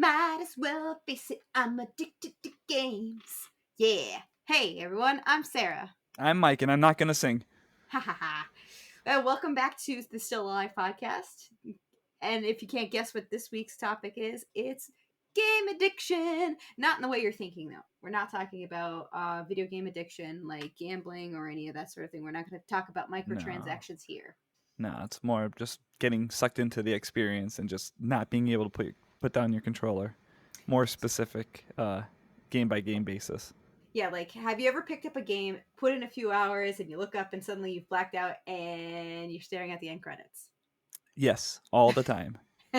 Might as well face it, I'm addicted to games. Yeah. Hey everyone, I'm Sarah. I'm Mike, and I'm not going to sing. Ha ha ha. Welcome back to the Still Alive podcast. And if you can't guess what this week's topic is, it's game addiction. Not in the way you're thinking, though. We're not talking about video game addiction like gambling or any of that sort of thing. We're not going to talk about microtransactions here. No, it's more of just getting sucked into the experience and just not being able to put down your controller. More specific, game by game basis. Yeah, like, have you ever picked up a game, put in a few hours, and you look up and suddenly you've blacked out and you're staring at the end credits? Yes, all the time.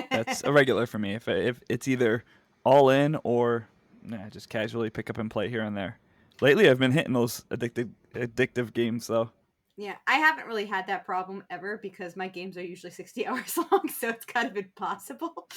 That's a regular for me. If it's either all in or just casually pick up and play here and there. Lately, I've been hitting those addictive games, though. Yeah, I haven't really had that problem ever because my games are usually 60 hours long, so it's kind of impossible.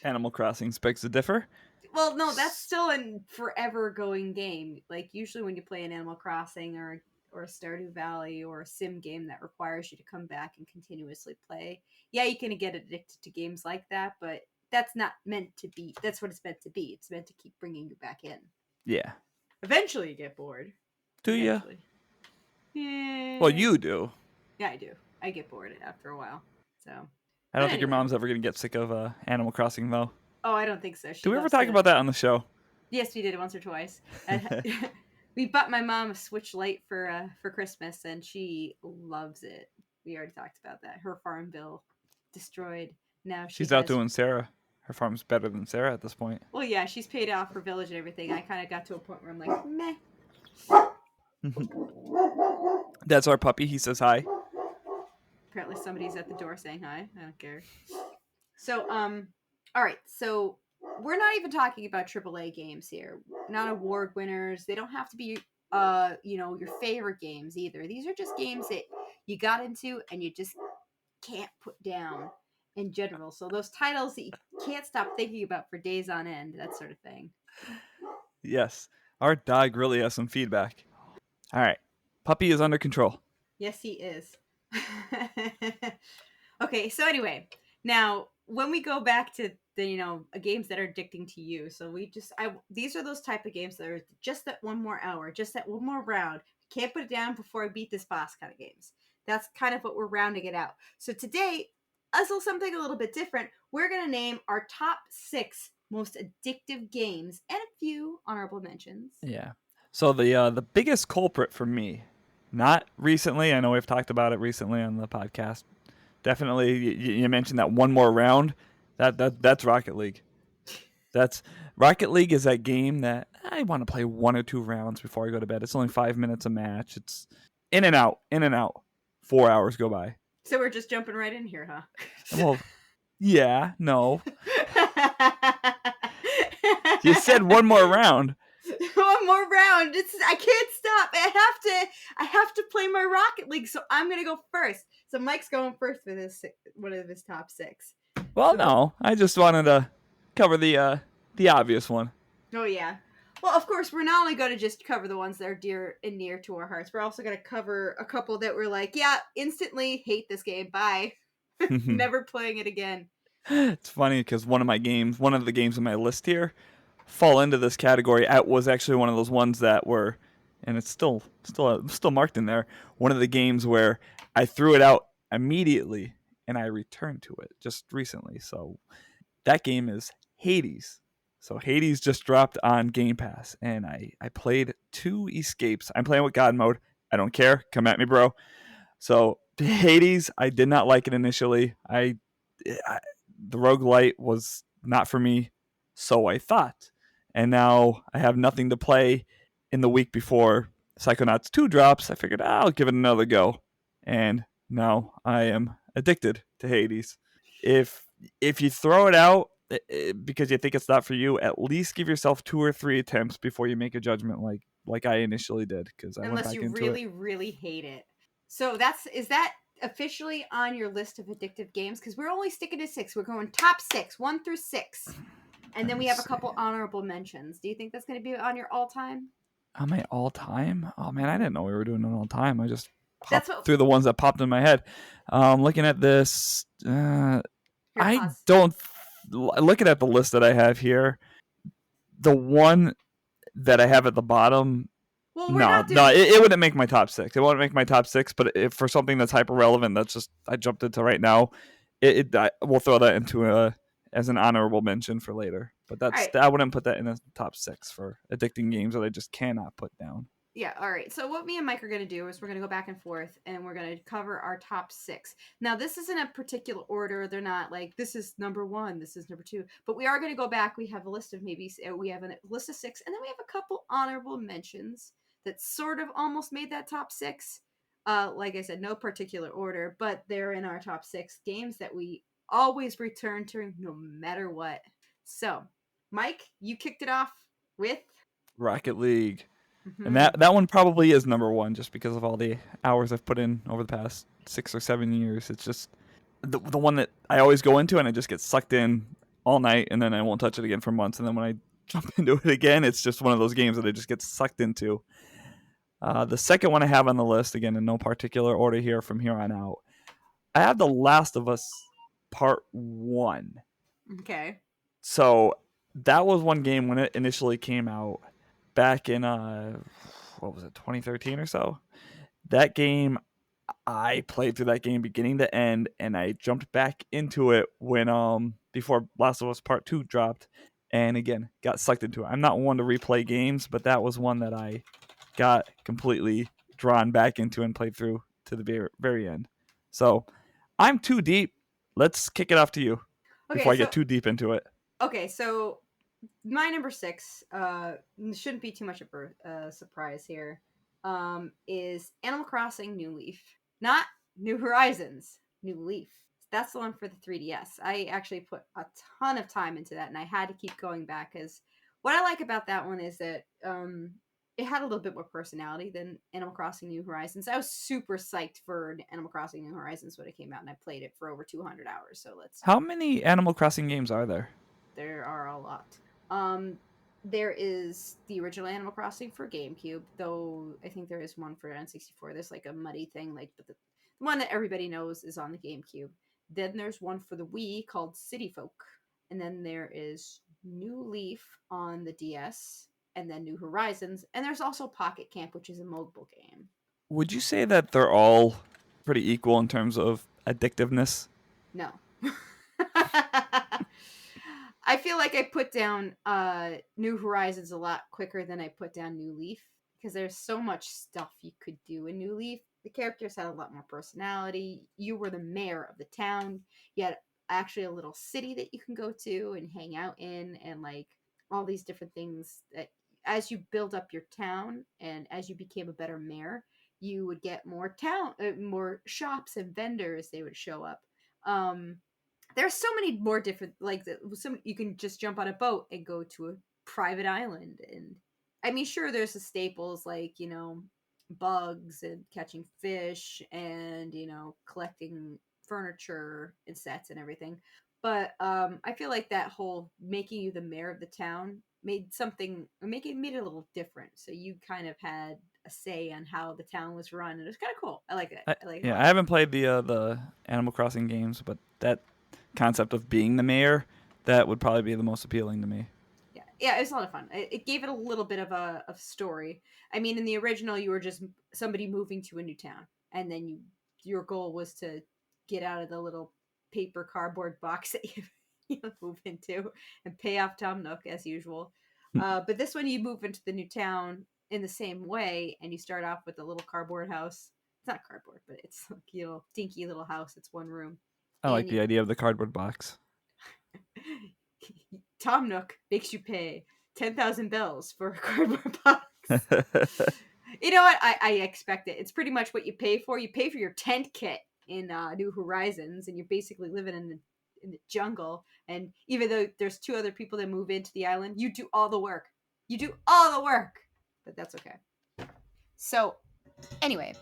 Animal Crossing begs to differ. Well, no, that's still a forever going game. Like, usually when you play an Animal Crossing or a Stardew Valley or a sim game that requires you to come back and continuously play, yeah, you can get addicted to games like that, but that's not meant to be. That's what it's meant to be. It's meant to keep bringing you back in. Yeah. Eventually you get bored. Do you? Yeah. Well, you do. Yeah, I do. I get bored after a while. So I don't think your mom's ever going to get sick of Animal Crossing, though. Oh, I don't think so. Do we ever talk about that on the show? Yes, we did once or twice. We bought my mom a Switch Lite for Christmas, and she loves it. We already talked about that. Her farm bill destroyed. Now she's outdoing Sarah. Her farm's better than Sarah at this point. Well, yeah, she's paid off her village and everything. I kind of got to a point where I'm like, meh. That's our puppy. He says hi. Apparently somebody's at the door saying hi. I don't care. So, all right. So we're not even talking about AAA games here. Not award winners. They don't have to be, your favorite games either. These are just games that you got into and you just can't put down in general. So those titles that you can't stop thinking about for days on end, that sort of thing. Yes. Our dog really has some feedback. All right. Puppy is under control. Yes, he is. Okay, so anyway, now when we go back to the games that are addicting to you, so these are those type of games that are just that one more hour, just that one more round. Can't put it down before I beat this boss kind of games. That's kind of what we're rounding it out. So today, something a little bit different. We're gonna name our top 6 most addictive games and a few honorable mentions. Yeah. So the biggest culprit for me, not recently, I know we've talked about it recently on the podcast. Definitely, you mentioned that one more round. That's Rocket League. Rocket League is that game that I want to play 1 or 2 rounds before I go to bed. It's only 5 minutes a match. It's in and out. 4 hours go by. So we're just jumping right in here, huh? Well, yeah, no. You said one more round. One more round. I can't stop. I have to play my Rocket League, so I'm gonna go first. So Mike's going first with one of his top 6. Well, no, I just wanted to cover the obvious one. Oh yeah. Well, of course, we're not only going to just cover the ones that are dear and near to our hearts. We're also going to cover a couple that we're like, yeah, instantly hate this game. Bye. Never playing it again. It's funny because one of the games on my list here, fall into this category. It was actually one of those ones that were, and it's still marked in there. One of the games where I threw it out immediately and I returned to it just recently. So that game is Hades. So Hades just dropped on Game Pass, and I played 2 escapes. I'm playing with God mode. I don't care. Come at me, bro. So Hades, I did not like it initially. The roguelite was not for me, so I thought. And now I have nothing to play in the week before Psychonauts 2 drops. I figured I'll give it another go. And now I am addicted to Hades. If you throw it out because you think it's not for you, at least give yourself 2 or 3 attempts before you make a judgment like I initially did. Unless you really, really hate it. So is that officially on your list of addictive games? Because we're only sticking to 6. We're going top 6, 1 through 6. And then we have a couple honorable mentions. Do you think that's going to be on your all-time? On my all-time? Oh, man, I didn't know we were doing an all-time. I just popped through the ones that popped in my head. Looking at this, I don't looking at the list that I have here, the one that I have at the bottom, Well, we're no, not no, doing. it wouldn't make my top six. It wouldn't make my top six. But if for something that's hyper relevant, that's just I jumped into right now. We'll throw that into a as an honorable mention for later. But All right. I wouldn't put that in the top six for addicting games that I just cannot put down. Yeah, all right. So what me and Mike are going to do is we're going to go back and forth and we're going to cover our top 6. Now, this isn't a particular order. They're not like this is number 1, this is number 2, but we are going to go back. We have a list of maybe we have a list of 6 and then we have a couple honorable mentions that sort of almost made that top 6. Like I said, no particular order, but they're in our top 6 games that we always return to no matter what. So, Mike, you kicked it off with Rocket League. And mm-hmm. that one probably is number one just because of all the hours I've put in over the past 6 or 7 years. It's just the one that I always go into and I just get sucked in all night and then I won't touch it again for months. And then when I jump into it again, it's just one of those games that I just get sucked into. The second one I have on the list, again in no particular order here from here on out, I have The Last of Us Part 1. Okay. So that was one game when it initially came out back in what was it, 2013 or so. That game, I played through that game beginning to end, and I jumped back into it when before Last of Us Part 2 dropped, and again got sucked into it. I'm not one to replay games, but that was one that I got completely drawn back into and played through to the very end. So I'm too deep. Let's kick it off to you Okay, before I so get too deep into it. my number 6 shouldn't be too much of a surprise here. Is Animal Crossing New Leaf. Not New Horizons, New Leaf. That's the one for the 3DS. I actually put a ton of time into that and I had to keep going back cuz what I like about that one is that it had a little bit more personality than Animal Crossing New Horizons. I was super psyched for Animal Crossing New Horizons when it came out, and I played it for over 200 hours. So How many Animal Crossing games are there? there are a lot. Um, there is the original Animal Crossing for GameCube, though I think there is one for N64. There's like a muddy thing, like but the one that everybody knows is on the GameCube. Then there's one for the Wii called City Folk, and then there is New Leaf on the DS, and then New Horizons, and there's also Pocket Camp, which is a mobile game. Would you say that they're all pretty equal in terms of addictiveness? No. I feel like I put down New Horizons a lot quicker than I put down New Leaf because there's so much stuff you could do in New Leaf. The characters had a lot more personality. You were the mayor of the town. You had actually a little city that you can go to and hang out in, and like all these different things that as you build up your town and as you became a better mayor, you would get more shops and vendors. They would show up. Um, there's so many more different like some you can just jump on a boat and go to a private island, and I mean sure there's the staples like bugs and catching fish and collecting furniture and sets and everything, but I feel like that whole making you the mayor of the town made it a little different, so you kind of had a say on how the town was run, and it was kind of cool. I like it. I like it a Yeah, lot. I haven't played the Animal Crossing games, but that concept of being the mayor, that would probably be the most appealing to me. Yeah, it was a lot of fun. It gave it a little bit of a story. I mean, in the original, you were just somebody moving to a new town, and then your goal was to get out of the little paper cardboard box that you move into and pay off Tom Nook as usual. But this one, you move into the new town in the same way, and you start off with a little cardboard house. It's not cardboard, but it's like dinky little house. It's one room, I like and the idea of the cardboard box. Tom Nook makes you pay 10,000 bells for a cardboard box. You know what? I expect it. It's pretty much what you pay for. You pay for your tent kit in New Horizons, and you're basically living in the jungle. And even though there's 2 other people that move into the island, you do all the work. You do all the work, but that's okay. So anyway,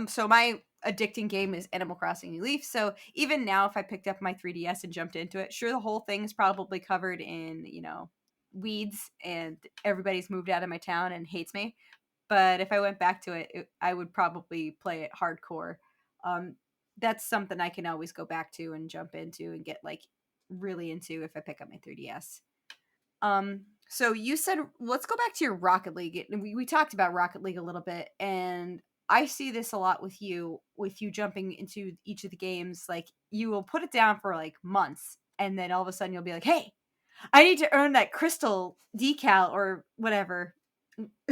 so my addicting game is Animal Crossing New Leaf. So even now, if I picked up my 3DS and jumped into it, sure, the whole thing is probably covered in, weeds and everybody's moved out of my town and hates me. But if I went back to it, I would probably play it hardcore. Um, that's something I can always go back to and jump into and get like really into if I pick up my 3DS. So you said let's go back to your Rocket League. We talked about Rocket League a little bit, and I see this a lot with you jumping into each of the games. Like you will put it down for like months, and then all of a sudden you'll be like, "Hey, I need to earn that crystal decal or whatever,"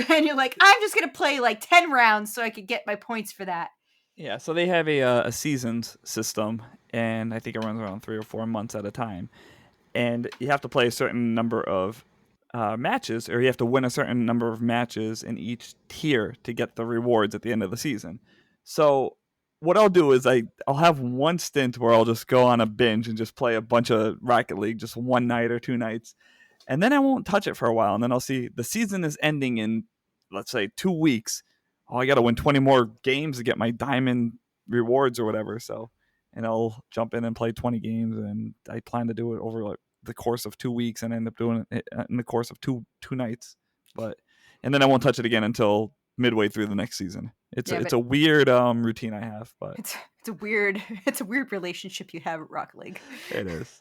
and you're like, "I'm just gonna play like 10 rounds so I could get my points for that." Yeah, so they have a seasons system, and I think it runs around 3 or 4 months at a time. And you have to play a certain number of matches, or you have to win a certain number of matches in each tier to get the rewards at the end of the season. So what I'll do is I'll have one stint where I'll just go on a binge and just play a bunch of Rocket League, just one night or 2 nights, and then I won't touch it for a while. And then I'll see the season is ending in, let's say, 2 weeks. Oh, I got to win 20 more games to get my diamond rewards or whatever. So, and I'll jump in and play 20 games, and I plan to do it over like the course of 2 weeks, and end up doing it in the course of two nights. But and then I won't touch it again until midway through the next season. Yeah, It's but a weird routine I have, but it's a weird it's a weird relationship you have at Rocket League. it is.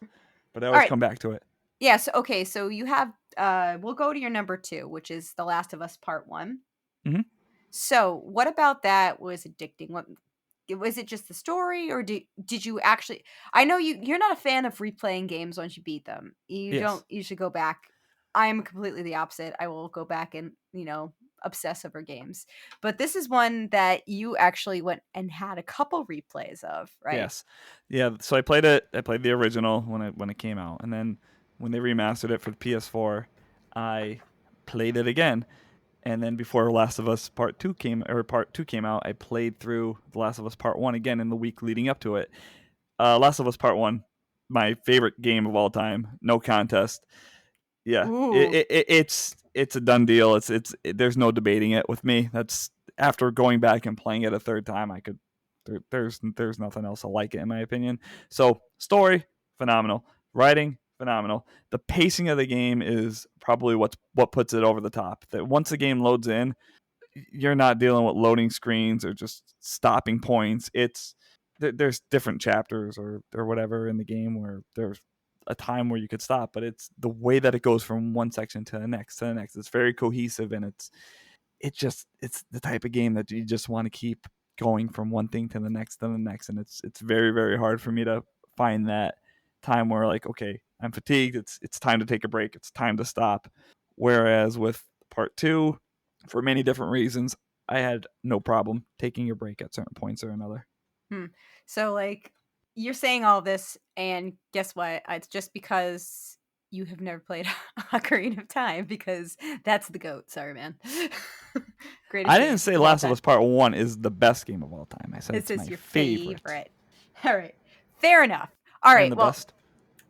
But I All always right. come back to it. Yes. Okay. So you have. We'll go to your number 2, which is The Last of Us Part 1. Hmm. So what about that was addicting? What was it? Just the story, or did you actually? I know you're not a fan of replaying games once you beat them. You don't Yes. usually go back. I'm completely the opposite. I will go back and obsess over games. But this is one that you actually went and had a couple replays of, right? Yes. Yeah, so I played it. I played the original when it came out, and then when they remastered it for the PS4, I played it again. And then before Last of Us Part 2 came out, I played through The Last of Us Part 1 again in the week leading up to it. Last of Us Part 1, my favorite game of all time, no contest. Yeah, Ooh. it's a done deal. There's no debating it with me. That's after going back and playing it a third time. There's nothing else like it in my opinion. So story phenomenal, writing phenomenal. The pacing of the game is probably what puts it over the top. That once the game loads in, you're not dealing with loading screens or just stopping points. There's different chapters or whatever in the game where there's a time where you could stop, but it's the way that it goes from one section to the next to the next. It's very cohesive, and it's the type of game that you just want to keep going from one thing to the next to the next, and it's very very hard for me to find that time where like, okay, I'm fatigued, it's time to take a break, it's time to stop. Whereas with part 2, for many different reasons, I had no problem taking a break at certain points or another. Hmm. So, like, you're saying all this, and guess what? It's just because you have never played Ocarina of Time, because that's the GOAT. Sorry, man. I Greatest didn't game say of all Last of time. Us Part 1 is the best game of all time. I said This it's is my your favorite favorite. All right. Fair enough. All and right. the Well, best.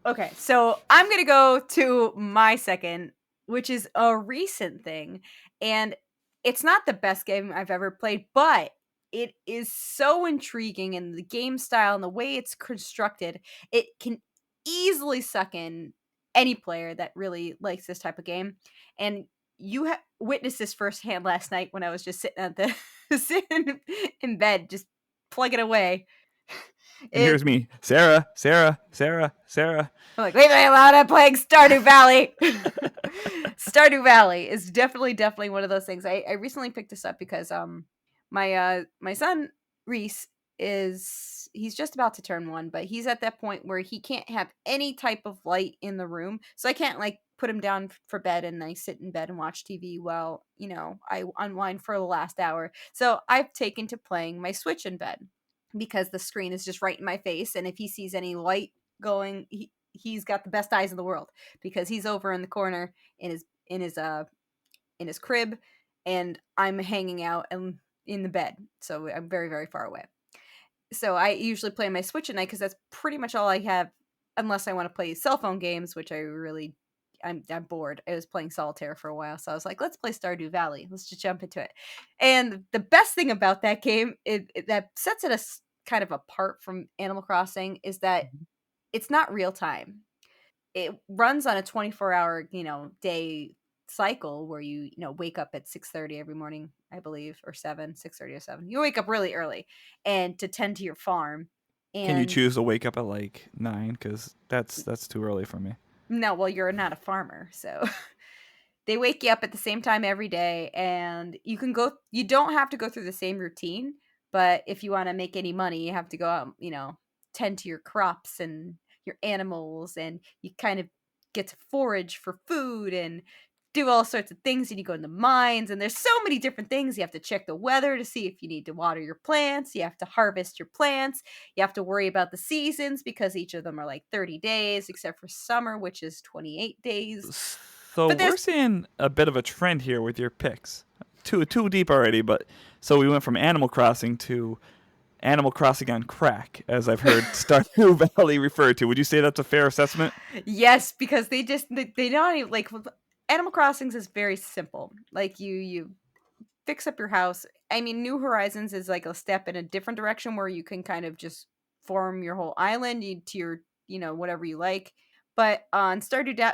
okay. So I'm going to go to my second, which is a recent thing. And it's not the best game I've ever played, but it is so intriguing, and the game style and the way it's constructed, it can easily suck in any player that really likes this type of game. And you witnessed this firsthand last night when I was just sitting at the sitting in bed, just plugging away. And It here's me, Sarah, Sarah, Sarah, Sarah. I'm like, leave me alone, I'm playing Stardew Valley. Stardew Valley is definitely one of those things. I recently picked this up because my son Reese he's just about to turn 1, but he's at that point where he can't have any type of light in the room. So I can't like put him down for bed and I sit in bed and watch TV while, I unwind for the last hour. So I've taken to playing my Switch in bed because the screen is just right in my face, and if he sees any light going, he's got the best eyes in the world because he's over in the corner in his crib, and I'm hanging out and in the bed, so I'm very very far away. So I usually play my Switch at night because that's pretty much all I have, unless I want to play cell phone games, which I'm bored. I was playing solitaire for a while, so I was like, let's play Stardew Valley. Let's just jump into it. And the best thing about that game, that sets it kind of apart from Animal Crossing, is that it's not real time. It runs on a 24-hour, day cycle where you wake up at 6:30 every morning, I believe, or 6:30 or 7. You wake up really early and to tend to your farm, Can you And choose to wake up at like 9? Because that's too early for me. no, well, you're not a farmer, so they wake you up at the same time every day, and you don't have to go through the same routine, but if you want to make any money, you have to go out, tend to your crops and your animals, and you kind of get to forage for food and do all sorts of things, and you go in the mines, and there's so many different things. You have to check the weather to see if you need to water your plants, you have to harvest your plants, you have to worry about the seasons because each of them are like 30 days except for summer, which is 28 days. So But there's we're seeing a bit of a trend here with your picks. Too deep already, but so we went from Animal Crossing to Animal Crossing on crack, as I've heard Stardew Valley referred to. Would you say that's a fair assessment? Yes, because they don't even like Animal Crossings is very simple. Like you fix up your house. I mean, New Horizons is like a step in a different direction where you can kind of just form your whole island to your, whatever you like. But on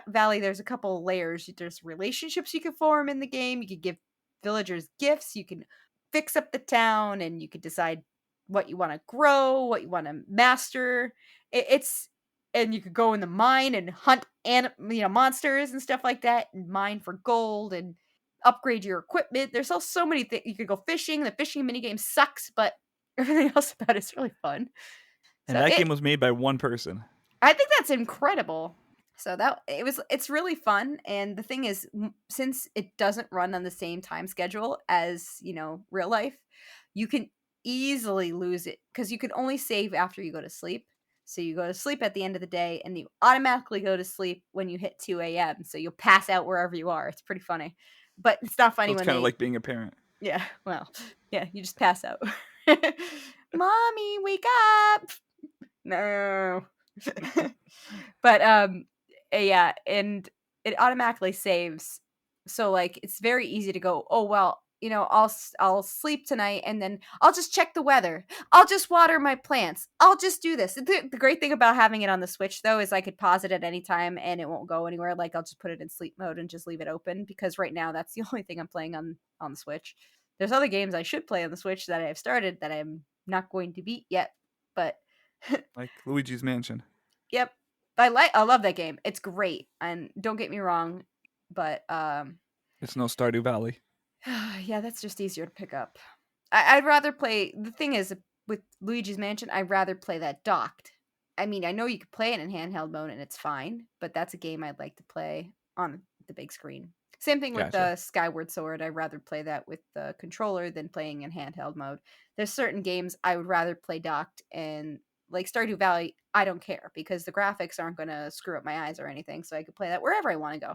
Valley, there's a couple of layers. There's relationships you can form in the game. You can give villagers gifts. You can fix up the town, and you can decide what you want to grow, what you want to master. It's and you could go in the mine and hunt monsters and stuff like that, and mine for gold and upgrade your equipment. There's also so many things. You could go fishing. The fishing minigame sucks, but everything else about it's really fun. And So that game was made by one person. I think that's incredible. So it's really fun. And the thing is, since it doesn't run on the same time schedule as, real life, you can easily lose it because you can only save after you go to sleep. So you go to sleep at the end of the day and you automatically go to sleep when you hit 2 a.m. So you'll pass out wherever you are. It's pretty funny. But it's not So funny it's when kind of they, like being a parent. yeah, well, yeah, you just pass out. Mommy, wake up. No. But yeah, and it automatically saves. So like it's very easy to go, "Oh, well, I'll sleep tonight and then I'll just check the weather. I'll just water my plants. I'll just do this." The great thing about having it on the Switch though is I could pause it at any time and it won't go anywhere. Like I'll just put it in sleep mode and just leave it open because right now that's the only thing I'm playing on the Switch. There's other games I should play on the Switch that I have started that I'm not going to beat yet, but Like Luigi's Mansion. yep. I love that game. It's great. And don't get me wrong, but It's no Stardew Valley. yeah, that's just easier to pick up. I'd rather play the thing is with Luigi's Mansion, I'd rather play that docked. I mean, I know you could play it in handheld mode and it's fine, but that's a game I'd like to play on the big screen. Same thing with Gotcha. the Skyward Sword. I'd rather play that with the controller than playing in handheld mode. There's certain games I would rather play docked, and like Stardew Valley, I don't care because the graphics aren't going to screw up my eyes or anything, so I could play that wherever I want to go.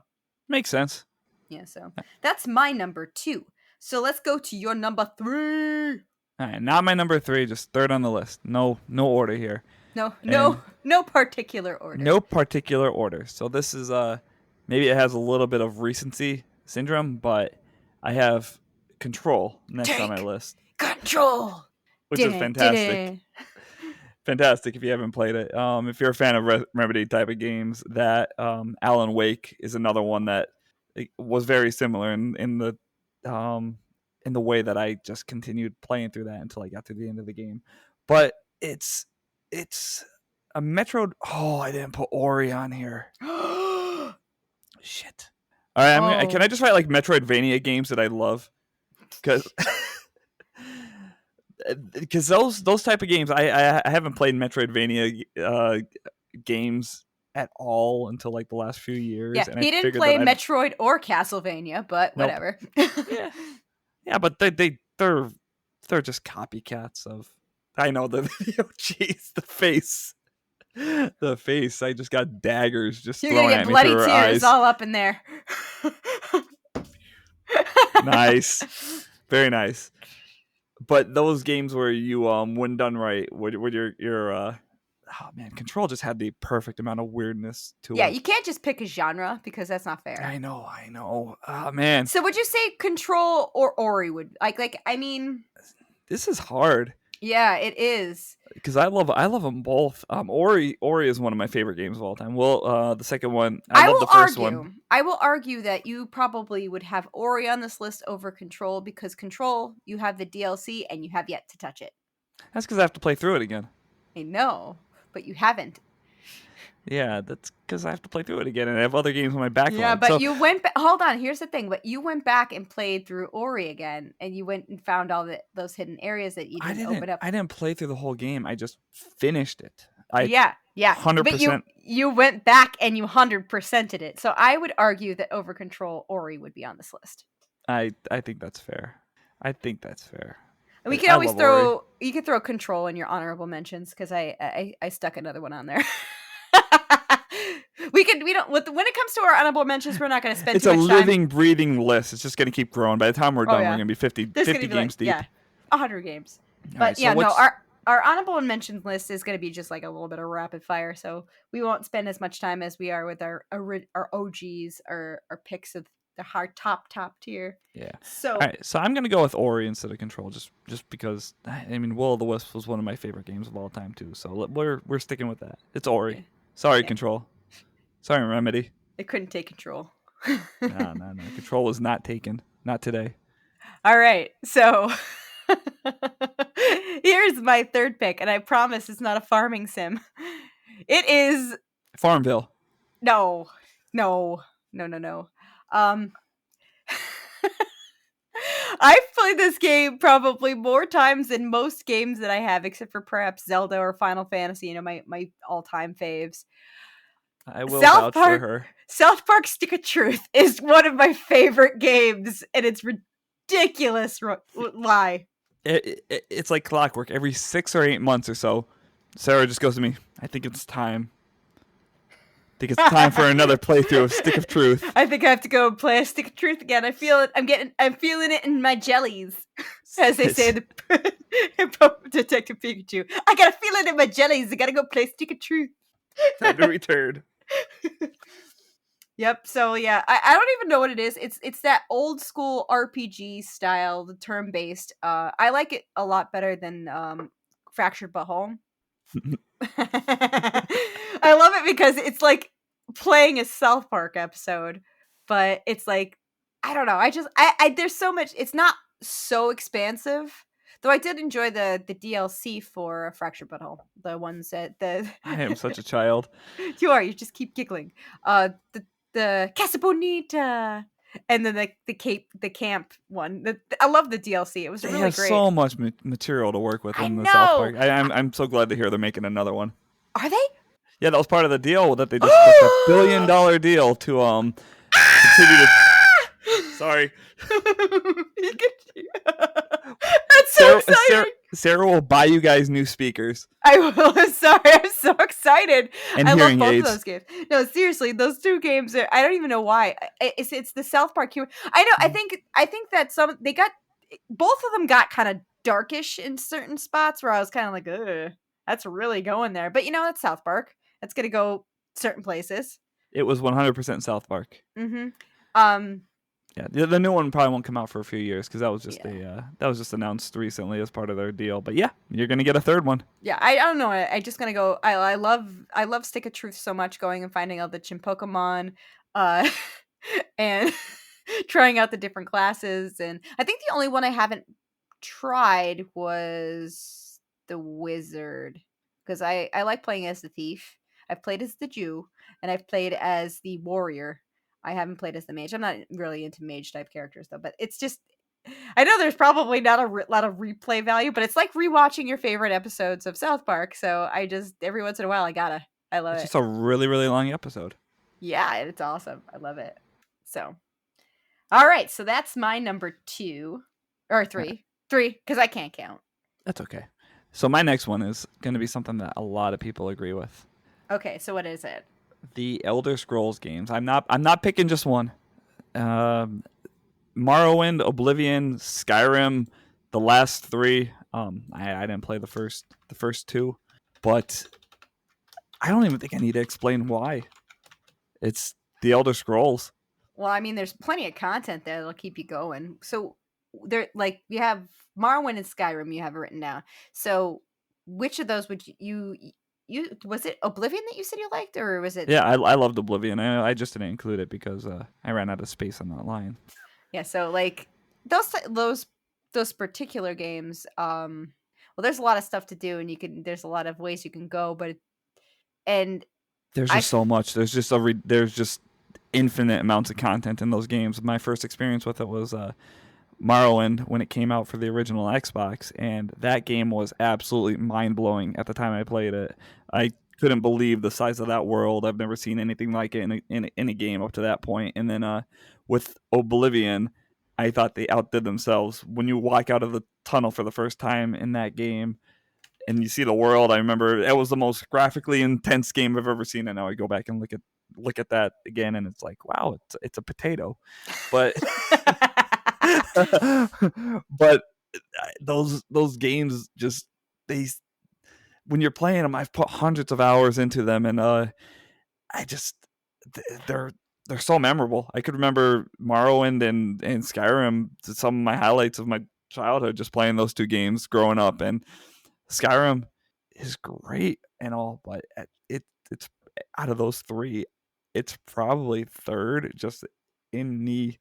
Makes sense. Yeah, so that's my number 2. So let's go to your number 3. All right, not my number 3, just third on the list. No order here. No, And no particular order. no particular order. So this is maybe it has a little bit of recency syndrome, but I have Control next on my Take list, control. which is fantastic. Didn't. Fantastic if you haven't played it. If you're a fan of Remedy type of games, that Alan Wake is another one that was very similar um, in the way that I just continued playing through that until I got to the end of the game. But it's a Metroid. Oh, I didn't put Ori on here. Shit. All right, can I just write like Metroidvania games that I love? Because those type of games, I haven't played Metroidvania games at all until like the last few Yeah, years, and I he didn't figured play that I'd Metroid or Castlevania, but nope. whatever. Yeah, yeah, but they're just copycats of. I know the video. Jeez, the face. I just got daggers just You're gonna thrown get at me bloody through her tears eyes. all up in there. Nice, very nice. But those games where you when done right, would your oh man, Control just had the perfect amount of weirdness to Yeah, it. you can't just pick a genre because that's not fair. I know. Oh man, So would you say Control or Ori would like I mean, this is hard yeah, it is. because I love them both. Ori is one of my favorite games of all time. Well, the second one, I love the first one. I will argue that you probably would have Ori on this list over Control because Control, you have the DLC and you have yet to touch it. That's because I have to play through it again. I know, but you haven't. Yeah, that's because I have to play through it again, and I have other games on my Yeah, backlog. but So you went. Hold on. Here's the thing. But you went back and played through Ori again, and you went and found all those hidden areas that you I didn't didn't open up. I didn't play through the whole game. I just finished it. I Yeah, yeah. But 100%. you went back and you 100%ed it. So I would argue that Over Control Ori would be on this list. I think that's fair. I think that's fair. And we could I always love Ori. throw you could throw Control in your honorable mentions because I stuck another one on there. We don't when it comes to our honorable mentions, we're not going to spend It's too a much time. living, breathing list. It's just going to keep growing. By the time we're Oh done, we're yeah, going to be 50, there's going 50 to be like games deep. 100 games. All right, But so yeah, no, what's our honorable mention list is going to be just like a little bit of rapid fire, so we won't spend as much time as we are with our OGs, our picks of the hard top tier. yeah. So All right, so I'm going to go with Ori instead of Control, just because. I mean, Will of the Wisps was one of my favorite games of all time too. So we're sticking with that. It's Ori. yeah, Sorry, yeah, Control. Sorry, Remedy. they couldn't take control. No. Control was not taken. Not today. All right, so here's my third pick, and I promise it's not a farming sim. It is Farmville. no, no, no, no, no. Um, I've played this game probably more times than most games that I have, except for perhaps Zelda or Final Fantasy. You know, my all time faves. I will South vouch for Park. her. South Park Stick of Truth is one of my favorite games, and it's ridiculous. Lie. It's like clockwork. Every 6 or 8 months or so, Sarah just goes to me, I think it's time. I think it's time for another playthrough of Stick of Truth. I think I have to go and play a Stick of Truth again. I feel it. I'm feeling it in my jellies, as they say in the Detective Pikachu. I got a feeling in my jellies. I gotta go play Stick of Truth. Time to return. Yep. So yeah, I don't even know what it is. It's that old school RPG style, the turn based. I like it a lot better than Fractured But Home. I love it because it's like playing a South Park episode, but it's like I don't know. I there's so much. It's not so expansive. Though I did enjoy the DLC for Fractured But Home, the ones that the I am such a child. you just keep giggling. The Casa Bonita, and then the camp one. I love the DLC. It was They really have great. so much material to work with I in the South know. Park. I'm so glad to hear they're making another one. Are they? Yeah, that was part of the deal that they just took a $1 billion deal to continue to. Sorry. That's so exciting. Sarah will buy you guys new speakers I will. I'm sorry. I'm so excited. and I love hearing both aids. of those games. No, seriously, those two games are. I don't even know why. It's the South Park humor. I know. I think that they got both of them got kind of darkish in certain spots where I was kind of like, ugh, that's really going there. But you know, that's South Park. That's gonna go certain places. It was 100% South Park. Mm-hmm. Yeah, the new one probably won't come out for a few years because that was just Yeah. that was just announced recently as part of their deal. But yeah, you're gonna get a third one. Yeah, I don't know. I just gonna go. I love Stick of Truth so much. Going and finding out the Pokemon, uh, and trying out the different classes. And I think the only one I haven't tried was the Wizard, because I like playing as the thief. I've played as the Jew, and I've played as the warrior. I haven't played as the mage. I'm not really into mage type characters though, but it's just I know there's probably not a lot of replay value, but it's like rewatching your favorite episodes of South Park. So I just every once in a while I love It's it. just a really really long episode. Yeah, it's awesome. I love it. So, all right, so that's my number 2 or 3, because I can't count. That's okay. So my next one is gonna be something that a lot of people agree with. Okay, so what is it? The Elder Scrolls games. I'm not picking just one. Morrowind, Oblivion, Skyrim, the last 3. I didn't play the first 2, but I don't even think I need to explain why. It's the Elder Scrolls. Well, I mean, there's plenty of content there that'll keep you going. So there, like, you have Morrowind and Skyrim. You have it written down. So which of those would you was it Oblivion that you said you liked, or was it? Yeah, I loved Oblivion. I just didn't include it because I ran out of space on that line. Yeah. So like those particular games. well, there's a lot of stuff to do, and there's a lot of ways you can go, and There's I just so much. There's just infinite amounts of content in those games. My first experience with it was Morrowind when it came out for the original Xbox, and that game was absolutely mind blowing at the time I played it. I couldn't believe the size of that world. I've never seen anything like it in a game up to that point. And then with Oblivion, I thought they outdid themselves. When you walk out of the tunnel for the first time in that game and you see the world, I remember it was the most graphically intense game I've ever seen. And now I go back and look at that again, and it's like, wow, it's a potato, but but those games just they when you're playing them, I've put hundreds of hours into them, and I just they're they're so memorable. I could remember Morrowind and Skyrim, some of my highlights of my childhood, just playing those two games growing up. And Skyrim is great and all, but it's out of those three, it's probably third just in the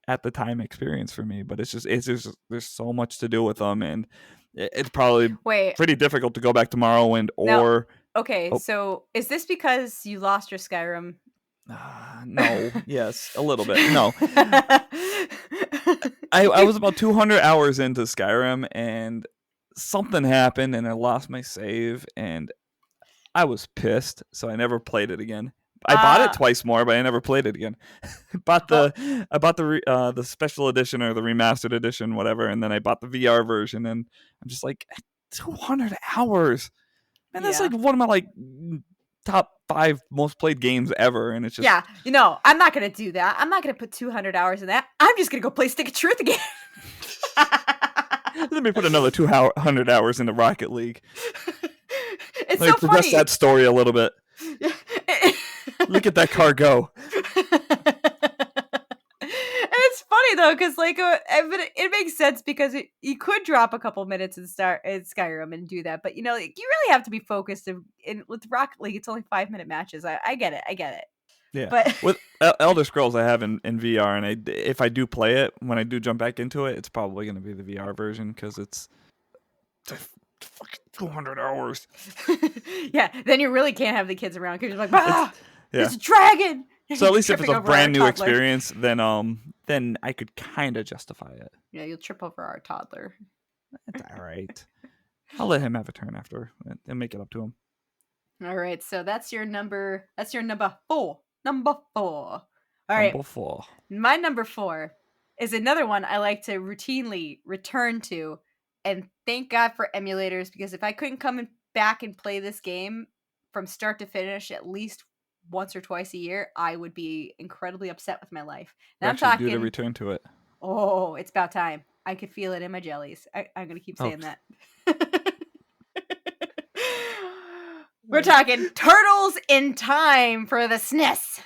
at the time experience for me. But it's just there's so much to do with them, and it's probably wait, pretty difficult to go back to Morrowind now, or okay, oh, so is this because you lost your Skyrim? no, yes, a little bit. No, I was about 200 hours into Skyrim, and something happened, and I lost my save, and I was pissed, so I never played it again. I bought it twice more, but I never played it again. well, I bought the special edition or the remastered edition, whatever, and then I bought the VR version, and I'm just like 200 hours, and that's yeah. like one of my top 5 most played games ever, and it's just Yeah, I'm not gonna do that. I'm not gonna put 200 hours in that. I'm just gonna go play Stick of Truth again. let me put another 200 hours into Rocket League. It's Let me so progress funny. that story a little bit. Look at that car go. It's funny though, because it makes sense because you could drop a couple minutes in Skyrim and do that, but you really have to be focused. With Rocket League, it's only 5-minute matches. I get it, Yeah, but with Elder Scrolls, I have in VR, and if I do play it, when I do jump back into it, it's probably going to be the VR version because it's fucking 200 hours. yeah, then you really can't have the kids around because you're like, ah, Yeah. there's a dragon. So at least if it's Tripping a over our brand new toddler. experience, then I could kind of justify it. Yeah, you'll trip over our toddler. That's all right. I'll let him have a turn after and make it up to him. All right, so that's your number 4. Number 4. All right. Number 4. My number 4 is another one I like to routinely return to, and thank God for emulators, because if I couldn't come back and play this game from start to finish at least once or twice a year, I would be incredibly upset with my life. And I'm talking due to return to it. Oh, it's about time. I could feel it in my jellies. I'm going to keep saying that. We're talking Turtles in Time for the SNES.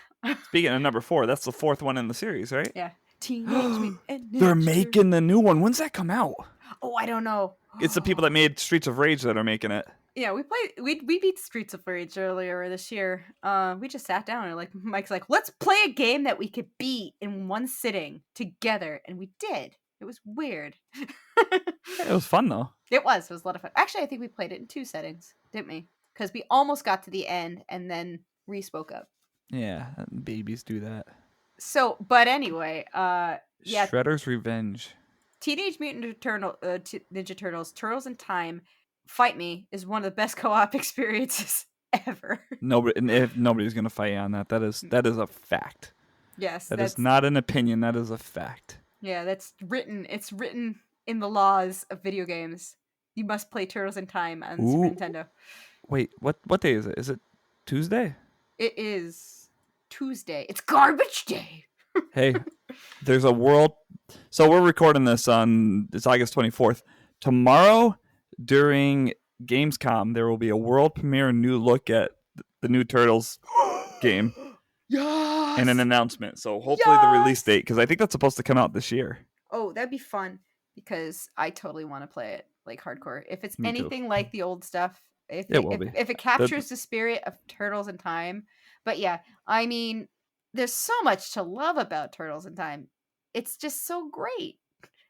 Speaking of number 4, that's the 4th one in the series, right? Yeah. Teenage Mutant They're Ninja making the new one. When's that come out? Oh, I don't know. It's the people that made Streets of Rage that are making it. Yeah, we beat Streets of Rage earlier this year. We just sat down and Mike's like, let's play a game that we could beat in one sitting together, and we did. It was weird. It was fun though. It was a lot of fun. Actually, I think we played it in 2 settings, didn't we? Because we almost got to the end and then Reese woke up. Yeah, babies do that. So, but anyway, yeah. Shredder's Revenge. Teenage Mutant Ninja Turtles, Turtles in Time, Fight Me is one of the best co-op experiences ever. If nobody's gonna fight you on that, that is a fact. Yes, that is not an opinion. That is a fact. Yeah, that's written. It's written in the laws of video games. You must play Turtles in Time on Super Nintendo. Wait, what day is it? Is it Tuesday? It is Tuesday. It's garbage day. Hey, there's a world. So we're recording this it's August 24th. Tomorrow during Gamescom, there will be a world premiere new look at the new Turtles game. Yes! And an announcement. So hopefully the release date, because I think that's supposed to come out this year. Oh, that'd be fun, because I totally want to play it hardcore. If it's Me anything too. like the old stuff, if it captures the spirit of Turtles in Time. But yeah, I mean, there's so much to love about Turtles in Time. It's just so great.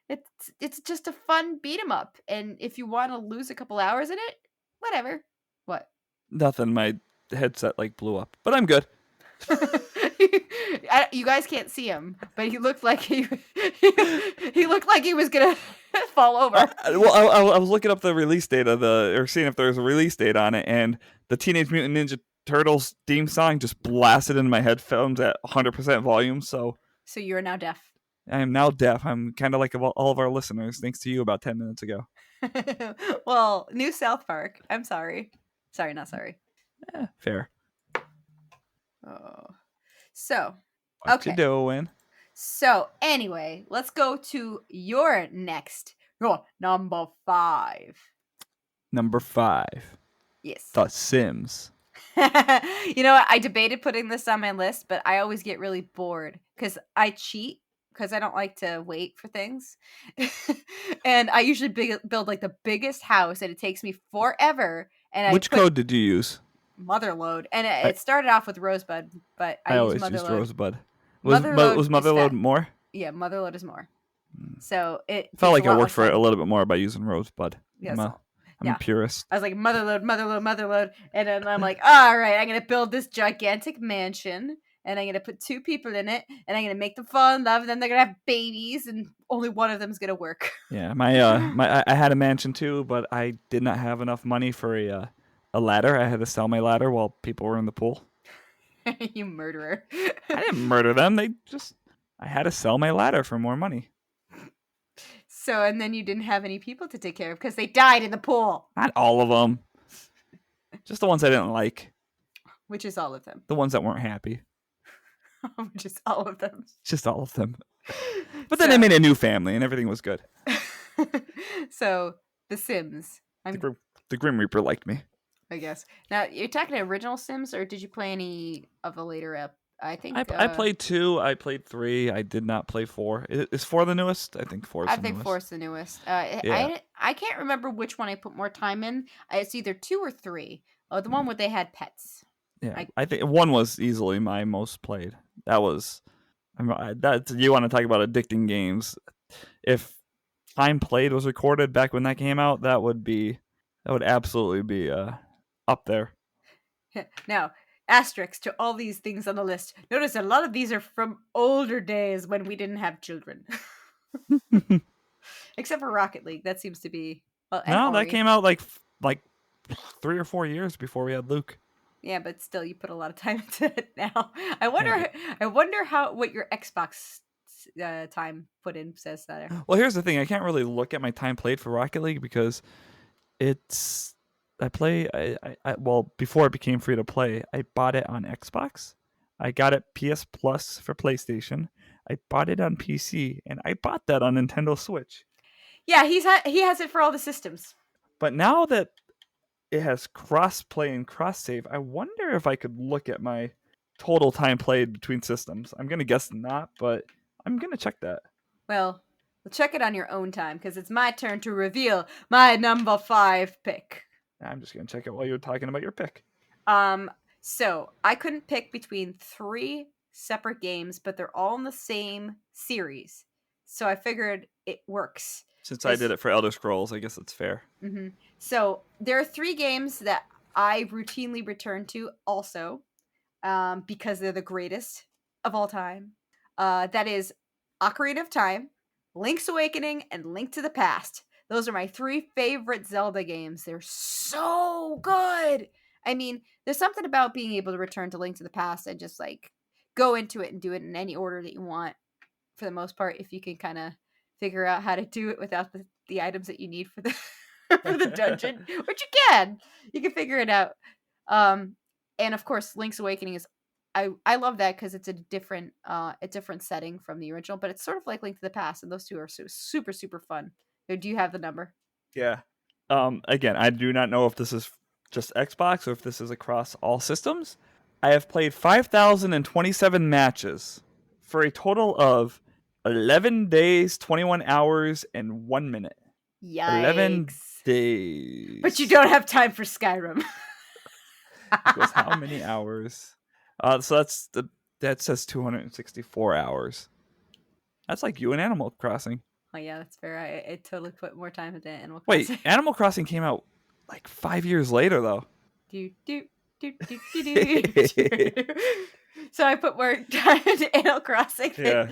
It's just a fun beat 'em up, and if you want to lose a couple hours in it, whatever. What? Nothing. My headset like blew up, but I'm good. You guys can't see him, but he looked like he looked like he was gonna fall over. I was looking up the release date of or seeing if there was a release date on it, and the Teenage Mutant Ninja Turtles theme song just blasted into my headphones at 100% volume. So You are now deaf. I am now deaf. I'm kind of like all of our listeners, thanks to you about 10 minutes ago. Well, new South Park. I'm sorry. Sorry, not sorry. Fair. Oh. So, What you doing? So, anyway, let's go to your number 5. Number 5. Yes. The Sims. You know what? I debated putting this on my list, but I always get really bored because I cheat because I don't like to wait for things. And I usually build like the biggest house, and it takes me forever. And Which code did you use? Motherload, and it started off with Rosebud, but I always used Motherload. Rosebud. Was Motherload more? Yeah, Motherload is more. So it felt like I worked for it a little bit more by using Rosebud. Yes. I'm a purist. I was like, Motherload, and then I'm like, all right, I'm gonna build this gigantic mansion, and I'm gonna put 2 people in it, and I'm gonna make them fall in love, and then they're gonna have babies, and only one of them's gonna work. Yeah, I had a mansion too, but I did not have enough money for a ladder. I had to sell my ladder while people were in the pool. You murderer. I didn't murder them. I had to sell my ladder for more money. So, and then you didn't have any people to take care of because they died in the pool. Not all of them. Just the ones I didn't like. Which is all of them. The ones that weren't happy. Which is all of them. Just all of them. But then I made a new family and everything was good. So, The Sims. The Grim Reaper liked me. I guess. Now, you're talking original Sims, or did you play any of the later I think I played 2. I played 3. I did not play 4. Is 4 the newest? I think 4 is the newest. I think 4 is the newest. I can't remember which one I put more time in. It's either 2 or 3. Oh, the one where they had pets. Yeah, I think 1 was easily my most played. That was... you want to talk about addicting games. If time played was recorded back when that came out, that would absolutely be up there. Now, asterisks to all these things on the list. Notice a lot of these are from older days when we didn't have children. Except for Rocket League. That seems to be... No, that came out like 3 or 4 years before we had Luke. Yeah, but still, you put a lot of time into it now. I wonder what your Xbox time put in says there. Well, here's the thing. I can't really look at my time played for Rocket League because well, before it became free to play, I bought it on Xbox. I got it PS Plus for PlayStation. I bought it on PC, and I bought that on Nintendo Switch. Yeah, he has it for all the systems. But now that it has cross-play and cross-save, I wonder if I could look at my total time played between systems. I'm going to guess not, but I'm going to check that. Well, check it on your own time, because it's my turn to reveal my number 5 pick. I'm just going to check it while you're talking about your pick. So I couldn't pick between 3 separate games, but they're all in the same series. So I figured it works. Since I did it for Elder Scrolls, I guess it's fair. Mm-hmm. So there are 3 games that I routinely return to also, because they're the greatest of all time. That is Ocarina of Time, Link's Awakening, and Link to the Past. Those are my 3 favorite Zelda games. They're so good. I mean, there's something about being able to return to Link to the Past and just like go into it and do it in any order that you want. For the most part, if you can kind of figure out how to do it without the items that you need for the for the dungeon, which you can figure it out. And of course, Link's Awakening is I love that because it's a different setting from the original, but it's sort of like Link to the Past, and those 2 are super super fun. Do you have the number? Yeah. Again, I do not know if this is just Xbox or if this is across all systems. I have played 5,027 matches for a total of 11 days, 21 hours, and 1 minute. Yikes. 11 days. But you don't have time for Skyrim. It goes how many hours? So that says 264 hours. That's like you in Animal Crossing. Oh yeah, that's fair. I totally put more time into Animal Wait, Crossing. Animal Crossing came out like 5 years later though. do do do do do do. So I put more time into Animal Crossing. Yeah.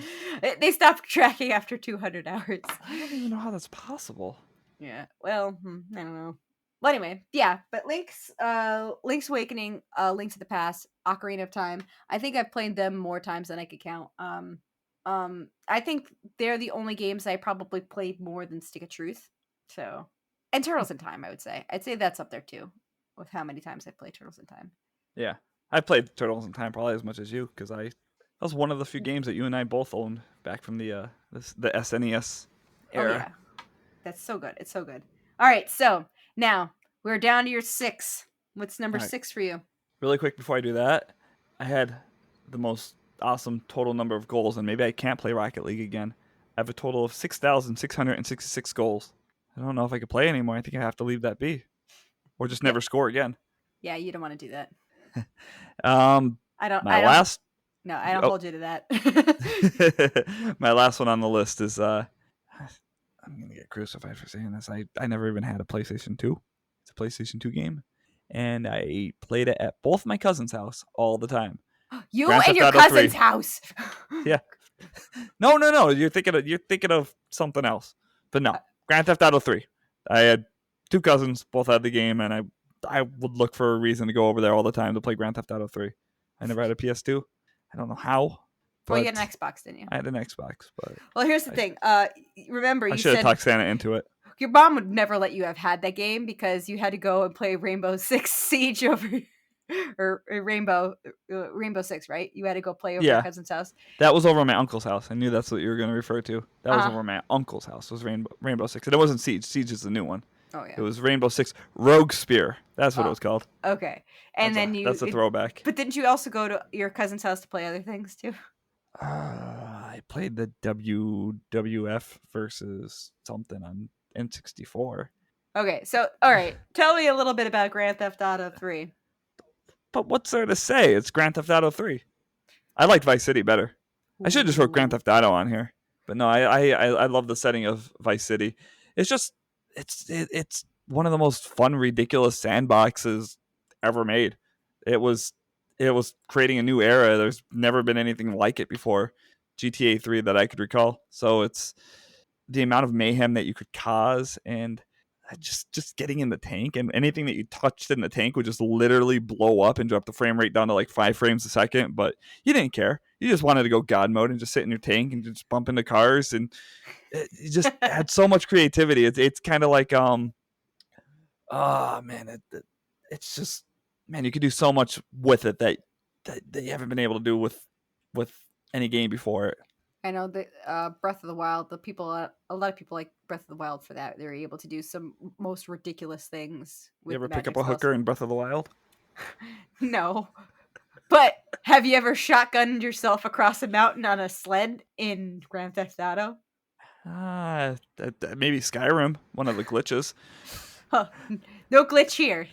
They stopped tracking after 200 hours. I don't even know how that's possible. Yeah. Well, I don't know. Well, anyway, yeah. But Link's Awakening, Link to the Past, Ocarina of Time. I think I've played them more times than I could count. I think they're the only games I probably played more than Stick of Truth. So, and Turtles in Time, I would say. I'd say that's up there too, with how many times I played Turtles in Time. Yeah, I played Turtles in Time probably as much as you because that was one of the few games that you and I both owned back from the SNES Oh era. yeah, that's so good. It's so good. All right, so now we're down to your 6. What's number All right. 6 for you? Really quick before I do that, I had the most awesome total number of goals, and maybe I can't play Rocket League again. I have a total of 6,666 goals. I don't know if I could play anymore. I think I have to leave that be, or just Yeah, never score again. yeah. You don't want to do that. Um, I don't. my I don't. last No, I don't oh, hold you to that. my last one on the list is I'm gonna get crucified for saying this. I never even had a PlayStation 2. It's a PlayStation 2 game, and I played it at both my cousin's house all the time. You Grand and Theft your Auto cousin's 3. house. Yeah. No. You're thinking of something else. But no, Grand Theft Auto 3. I had two cousins, both had the game, and I would look for a reason to go over there all the time to play Grand Theft Auto 3. I never had a PS2. I don't know how, Well, you but had an Xbox, didn't you? I had an Xbox. But Well, here's the thing. Remember I you should have said talked Santa into it. your mom would never let you have had that game because you had to go and play Rainbow Six Siege over, or Rainbow Six, right? You had to go play over your Yeah, cousin's house. that was over my uncle's house. I knew that's what you were going to refer to. That was Uh over my uncle's house. Was Rainbow Six, and it wasn't Siege. Siege is the new one. oh It yeah. was Rainbow Six Rogue Spear. That's what it Oh, was called. okay. And then That's a throwback. but didn't you also go to your cousin's house to play other things too? I played the WWF versus something on N64. Okay, so all right, tell me a little bit about Grand Theft Auto 3. But what's there to say? It's Grand Theft Auto 3. I liked Vice City better. I should have just wrote Grand Ooh. Theft Auto on here. But no, I love the setting of Vice City. It's just it's one of the most fun, ridiculous sandboxes ever made. It was creating a new era. There's never been anything like it before. GTA 3 that I could recall. So it's the amount of mayhem that you could cause, and just getting in the tank, and anything that you touched in the tank would just literally blow up and drop the frame rate down to like 5 frames a second. But you didn't care. You just wanted to go God mode and just sit in your tank and just bump into cars, and it just had so much creativity. It's kind of like oh man, it's just, man, you could do so much with it that you haven't been able to do with any game before it. I know that Breath of the Wild, a lot of people like Breath of the Wild for that. They're able to do some most ridiculous things You with ever pick magic up a spells. hooker in Breath of the Wild? No. But have you ever shotgunned yourself across a mountain on a sled in Grand Theft Auto? Maybe Skyrim, one of the glitches. Huh. No glitch here.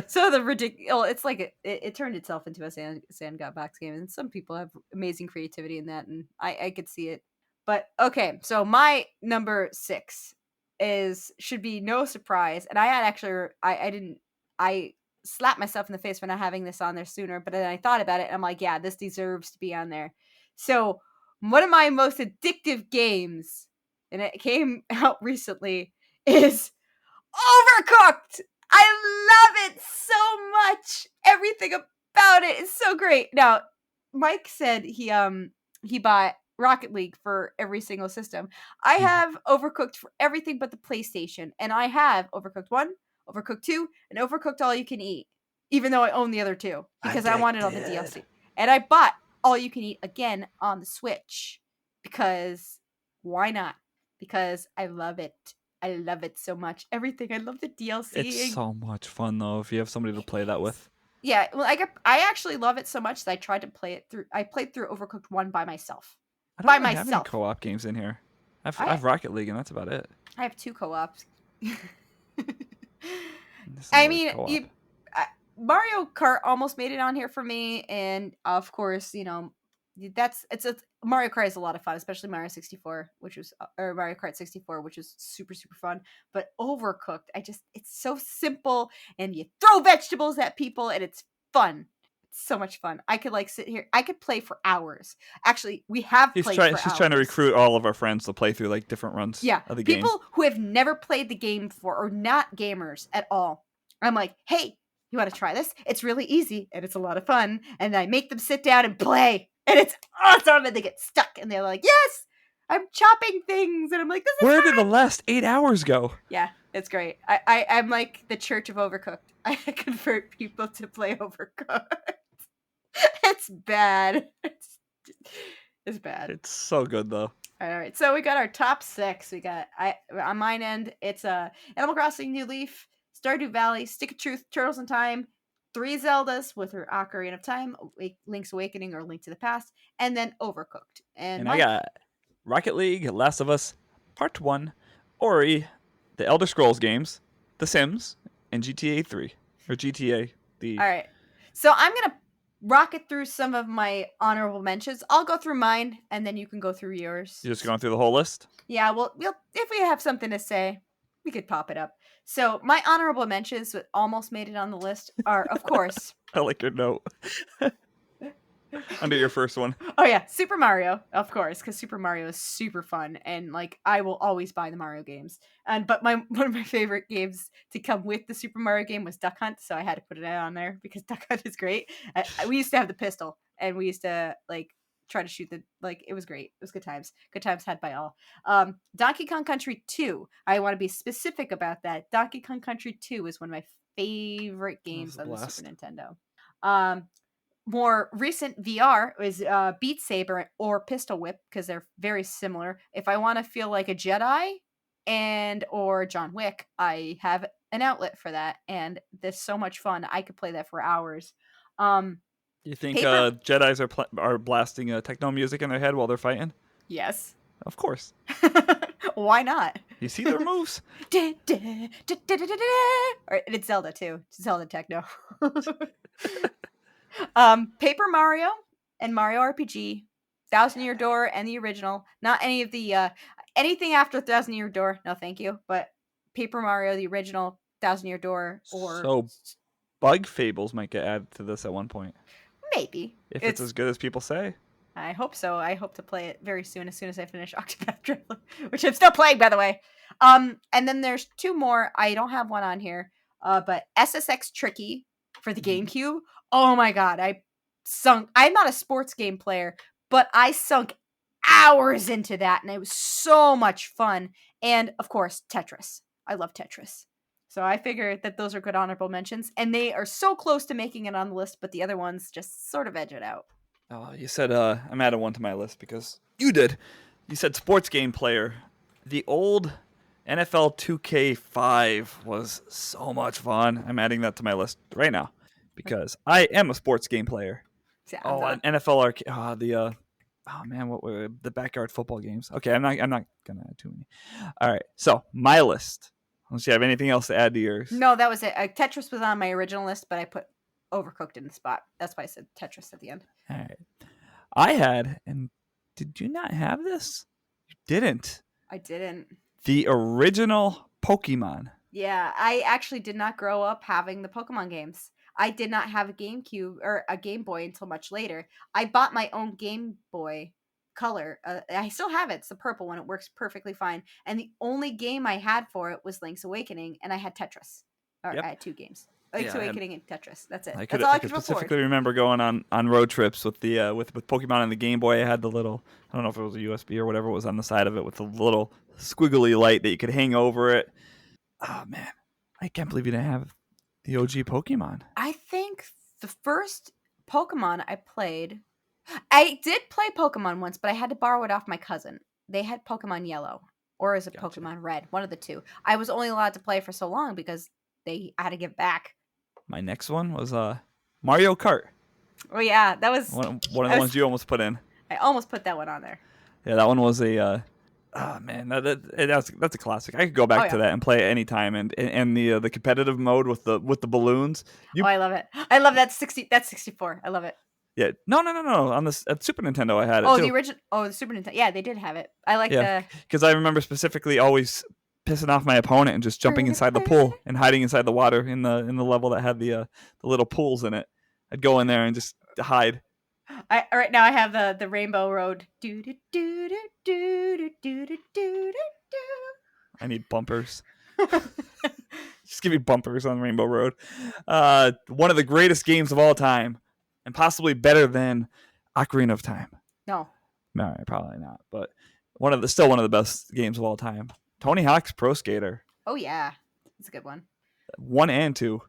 So the ridiculous. It's like it turned itself into a sand god box game, and some people have amazing creativity in that, and I could see it. But okay, so my number 6 should be no surprise, and I had actually I didn't I slapped myself in the face for not having this on there sooner, but then I thought about it, and I'm like, yeah, this deserves to be on there. So one of my most addictive games, and it came out recently, is Overcooked. I love it so much. Everything about it is so great. Now, Mike said he bought Rocket League for every single system. I have Overcooked for everything but the PlayStation, and I have Overcooked 1, Overcooked 2, and Overcooked All You Can Eat, even though I own the other two because I wanted all the Addicted. DLC. And I bought All You Can Eat again on the Switch because why not? Because I love it. I love it so much. Everything. I love the DLC. It's so much fun though if you have somebody to play that with. Yeah, well, I actually love it so much that I tried to play it through. I played through Overcooked 1 by myself. I don't By really have any myself. co-op games in here. I I've Rocket League and that's about it. I have 2 co-ops. It's not I really mean, co-op. Mario Kart almost made it on here for me, and of course, it's a Mario Kart is a lot of fun, especially Mario 64, which was or Mario Kart 64, which was super super fun. But Overcooked, it's so simple, and you throw vegetables at people, and it's fun. It's so much fun. I could sit here. I could play for hours. Actually, we have played for She's trying to hours. recruit all of our friends to play through like different runs Yeah, of the game. people who have never played the game before or not gamers at all. I'm like, hey, you want to try this? It's really easy and it's a lot of fun. And I make them sit down and play, and it's awesome. And they get stuck, and they're like, yes, I'm chopping things, and I'm like, this is Where fun. did the last 8 hours go? Yeah, it's great. I'm like the Church of Overcooked. I convert people to play Overcooked. It's bad. It's bad. It's so good though. All right, so we got our top 6. We got on mine end. It's Animal Crossing: New Leaf, Stardew Valley, Stick of Truth, Turtles in Time, 3 Zeldas with her Ocarina of Time, Link's Awakening or Link to the Past, and then Overcooked. And I got Rocket League, Last of Us, Part 1, Ori, the Elder Scrolls games, The Sims, and GTA 3 or GTA. All right, so I'm gonna rocket through some of my honorable mentions. I'll go through mine, and then you can go through yours. You're just going through the whole list? Yeah, well, if we have something to say, we could pop it up. So my honorable mentions that almost made it on the list are, of course, I like your note. Under your first one. Oh yeah, Super Mario, of course, because Super Mario is super fun, and I will always buy the Mario games. But one of my favorite games to come with the Super Mario game was Duck Hunt, so I had to put it on there because Duck Hunt is great. We used to have the pistol, and we used to try to shoot it was great. It was good times had by all. Donkey Kong Country 2. I want to be specific about that. Donkey Kong Country 2 is one of my favorite games on the Super Nintendo. More recent VR is Beat Saber or Pistol Whip because they're very similar. If I want to feel like a Jedi or John Wick, I have an outlet for that, and there's so much fun. I could play that for hours. You think Jedis are blasting techno music in their head while they're fighting? Yes. Of course. Why not? You see their moves? Or it's Zelda too. It's Zelda techno. Paper Mario and Mario RPG, Thousand Year Door and the original. Not any of the anything after Thousand Year Door. No, thank you. But Paper Mario, the original, Thousand Year Door, or so Bug Fables might get added to this at one point. Maybe if it's as good as people say. I hope so. I hope to play it very soon as I finish Octopath Traveler, which I'm still playing, by the way. And then there's 2 more. I don't have one on here. But SSX Tricky for the GameCube. Oh my god, I'm not a sports game player, but I sunk hours into that, and it was so much fun. And of course, Tetris. I love Tetris. So I figured that those are good honorable mentions, and they are so close to making it on the list, but the other ones just sort of edge it out. Oh, you said I'm adding one to my list because you did. You said sports game player. The old NFL 2K5 was so much fun. I'm adding that to my list right now because I am a sports game player. Yeah, an NFL arcade. What were the backyard football games? Okay, I'm not gonna add too many. All right, so my list. Unless you have anything else to add to yours. No, that was it. Tetris was on my original list, but I put Overcooked in the spot. That's why I said Tetris at the end. All right. I had, and did you not have this? You didn't. I didn't. The original Pokemon. Yeah, I actually did not grow up having the Pokemon games. I did not have a GameCube or a Game Boy until much later. I bought my own Game Boy Color. I still have it. It's the purple one. It works perfectly fine. And the only game I had for it was Link's Awakening, and I had Tetris. I had 2 games. Link's Awakening and Tetris. That's it. That's all I could specifically remember going on road trips with the with Pokemon and the Game Boy. I had the little, I don't know if it was a USB or whatever was on the side of it with the little squiggly light that you could hang over it. Oh man, I can't believe you didn't have the OG Pokemon. I think the first Pokemon I played, I did play Pokemon once, but I had to borrow it off my cousin. They had Pokemon Yellow, or is it Pokemon Red? One of the 2. I was only allowed to play for so long because I had to give back. My next one was Mario Kart. Oh yeah, that was one of the ones you almost put in. I almost put that one on there. Yeah, that one was a. That's a classic. I could go back to that and play it anytime. And the competitive mode with the balloons. I love it. I love that 64. I love it. Yeah, no. On this at Super Nintendo, I had it Oh, the too. original. Oh, the Super Nintendo. Yeah, they did have it. I like Yeah, the. because I remember specifically always pissing off my opponent and just jumping inside the pool and hiding inside the water in the level that had the little pools in it. I'd go in there and just hide. Right now I have the Rainbow Road. Do do do do do do do do I need bumpers. do. Just give me bumpers on Rainbow Road. One of the greatest games of all time, and possibly better than Ocarina of Time. No. No, probably not. But still one of the best games of all time. Tony Hawk's Pro Skater Oh yeah, it's a good one. 1 and 2.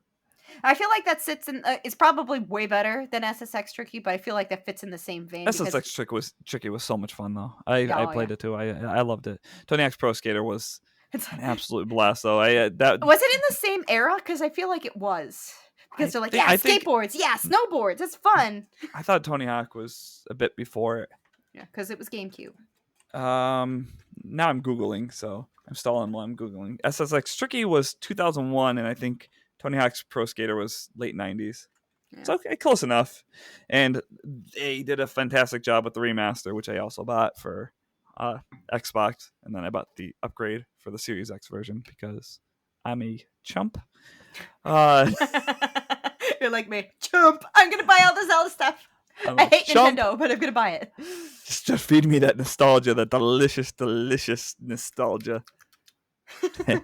I feel like that sits in. It's probably way better than SSX Tricky, but I feel like that fits in the same vein because. SSX Tricky was so much fun though. I Oh played yeah. it too. I loved it. Tony Hawk's Pro Skater was It's, an absolute blast though. I that was it in the same era? Because I feel like it was. Because they're like, yeah, I think skateboards, yeah, snowboards, it's fun. I thought Tony Hawk was a bit before it. Yeah, because it was GameCube. Now I'm googling, so I'm stalling while I'm googling. SSX Tricky was 2001, and I think Tony Hawk's Pro Skater was late 90s. Yeah. So okay, close enough. And they did a fantastic job with the remaster, which I also bought for Xbox, and then I bought the upgrade for the Series X version because I'm a chump. You're like me, chump. I'm gonna buy all the Zelda stuff. I hate chump. Nintendo, but I'm gonna buy it. Just feed me that nostalgia, that delicious, delicious nostalgia. Yum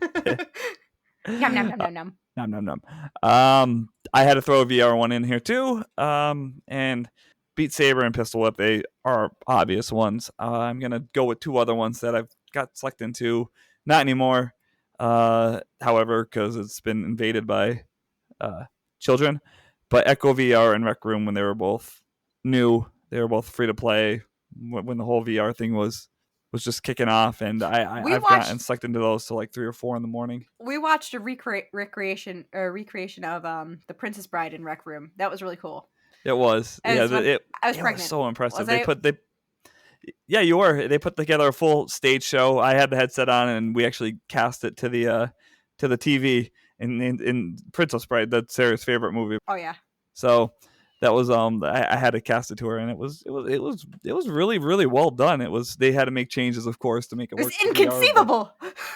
yum yum yum yum. Nom nom nom. I had to throw a VR one in here too. And Beat Saber and Pistol Whip, they are obvious ones. I'm gonna go with two other ones that I've got sucked into. Not anymore. However, because it's been invaded by children. But Echo VR and Rec Room, when they were both new, they were both free to play. When the whole VR thing was just kicking off, and I've gotten sucked into those till like 3 or 4 in the morning. We watched a recreation of The Princess Bride in Rec Room. That was really cool. It was. And yeah, I was it pregnant. was so impressive. Was Yeah, you were. They put together a full stage show. I had the headset on, and we actually cast it to the TV in Princess Bride. That's Sarah's favorite movie. Oh yeah. So that was I had to cast it to her, and it was really, really well done. They had to make changes, of course, to make it work. It was inconceivable.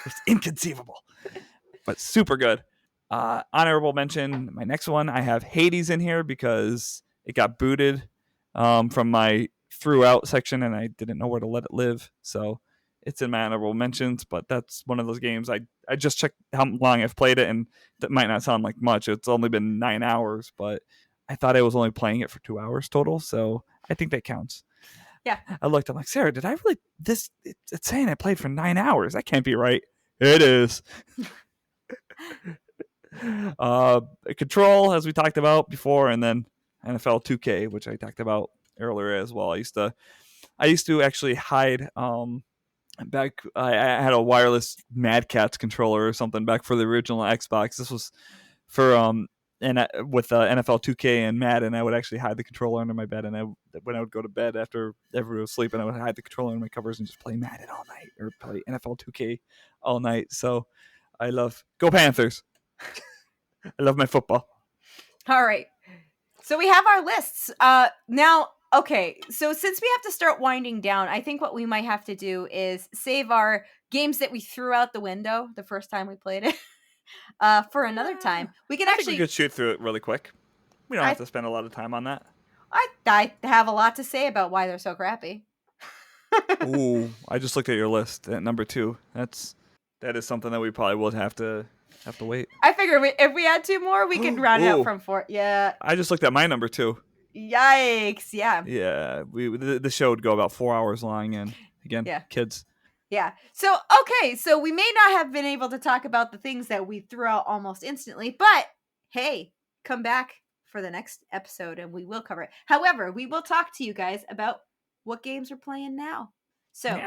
It's inconceivable, but super good. Honorable mention. My next one, I have Hades in here because it got booted from my throughout section, and I didn't know where to let it live. So it's in my honorable mentions. But that's one of those games. I just checked how long I've played it, and that might not sound like much. It's only been 9 hours, but I thought I was only playing it for 2 hours total, so I think that counts. Yeah. I looked, I'm like, Sarah, did I really it's saying I played for 9 hours. That can't be right. It is. Control, as we talked about before, and then NFL 2K, which I talked about earlier as well. I used to actually hide back I had a wireless Mad Catz controller or something back for the original Xbox. This was for and with NFL 2K and Madden, I would actually hide the controller under my bed, and when I would go to bed after everyone was sleeping, I would hide the controller under my covers and just play Madden all night or play NFL 2K all night. So I love Go Panthers. I love my football. All right. So we have our lists. Now, okay. So since we have to start winding down, I think what we might have to do is save our games that we threw out the window the first time we played it for another time. We can I think we could shoot through it really quick. We don't have to spend a lot of time on that. I have a lot to say about why they're so crappy. Ooh, I just looked at your list at number 2. That is something that we probably would have to wait. I figure if we had 2 more, we could round it out from 4. Yeah. I just looked at my number 2. Yikes! Yeah. Yeah, the show would go about 4 hours long, and again, kids. Yeah. So okay, so we may not have been able to talk about the things that we threw out almost instantly, but hey, come back for the next episode and we will cover it. However, we will talk to you guys about what games we're playing now. So,